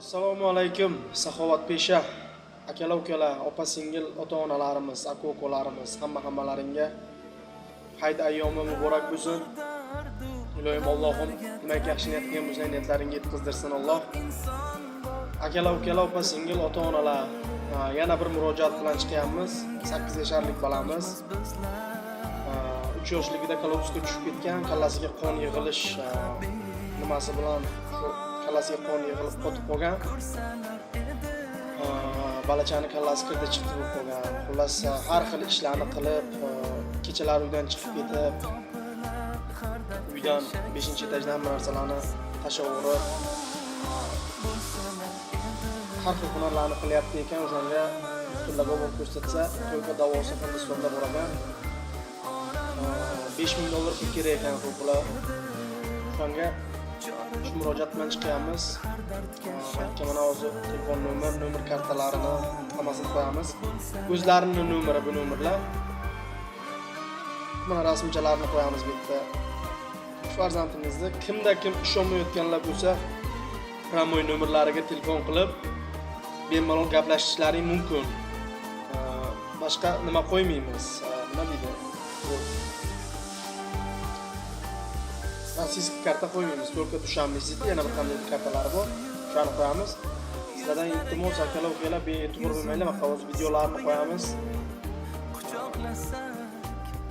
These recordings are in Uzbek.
Assalomu alaykum, saxovatpesha akalar, ukalar, opa-singil, ota-onalarimiz, aka-ukalarimiz, hammalaringga hayit ayyomi muborak bo'lsin. Ilohim Allohim nimaga yaxshi niyat qilgan bo'lsa, niyatlaringga yetkazdirsin Alloh. Akalar, ukalar, opa-singil, ota-onalar, yana bir murojaat bilan chiqyapmiz. 8 yasharlik balamiz 3 yoshligida kolobusga tushib ketgan, kallasiga qon yig'ilish nimasi bilan kallasiga qon yig'ilib qotib qolgan. Balachani kallasi kirdi chiqdi bo'lib qolgan. Xullas har xil ishlarni qilib, kechalar uydan chiqib ketib, uydan 5-etajdan hamma narsalarni tashavorib, har xil hunarlarni qilyapti ekan. O'shanga pullarga borib ko'rsatsa, to'yga davosi Hindistonda bor ekan. $5000 pul kerak ekan bu pullar. O'shanga shu murojaat bilan chiqyapmiz. Mana hozir telefon nomer kartalarini hammasini qo'yamiz. O'zlarining nomeri bu nomerlar. Mana rasmchalarni qo'yamiz bu yerda. Farzandimizni kim ishonmayotganlar bo'lsa, Ramoy nomerlariga telefon qilib bemalol gaplashishlaring mumkin. Boshqa nima qo'ymaymiz. Nima deydi? Rossiyskiy karta qo'ymaymiz. Только dushanbе yana bir qanday kartalari bor. Shuni qo'yamiz. Sizlardan iltimos akalar, ukalar, bee'tibor bo'lmanglar. Mana hozir videolarni qo'yamiz.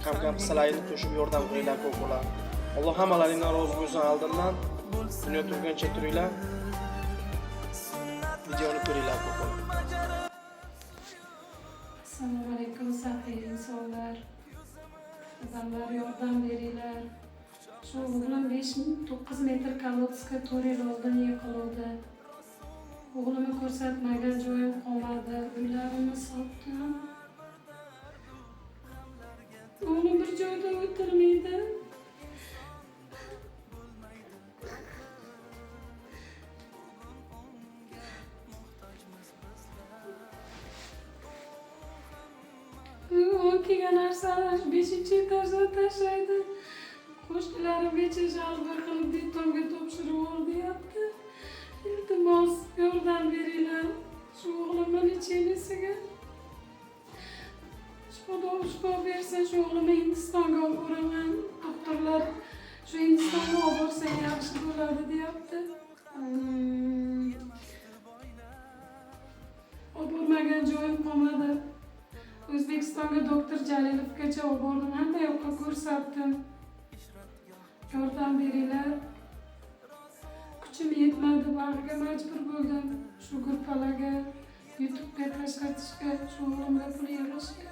Kam qilsalaringiz qo'shib yordam qilinglar ko'plar. Alloh hammalaringdan rozi bo'lsin. Oldindan dunyo turgancha turinglar. Videoni ko'ringlar ko'plar. Assalomu alaykum, saxiy insonlar. Odamlar yordam beringlar. Shu o'g'lim 5-9 metr kolodska 4 yil oldin yiqildi. O'g'limni ko'rsatmagan joyim qolmadi. Uylarimni sotdim. O'g'lim bir joyda o'tirmaydi. Kelgan narsalar 5-etajda tashlaydi. Qo'shnilarimgacha jalbir qilib betonga topshirib yuboryapti. Iltimos yordam beringlar. Shu o'g'limni licheniyasiga Xudo shifo bersin. Shu o'g'limni Hindistonga olib boraman. Doktorlar shu Hindistonga olib borsang yaxshi bo'ladi deyapti. Olib bormagan joyim qolmadi. O'zbekistonga doktor Jalilovgacha olib bordim. Hamma yoqqa ko'rsatdim. Yordam beringlar. Kuchim yetmadi, bag'riga majbur bo'ldim. Shu gruppalarga, YouTube'ga tashlatishga, shu o'g'limga pul yig'ishga.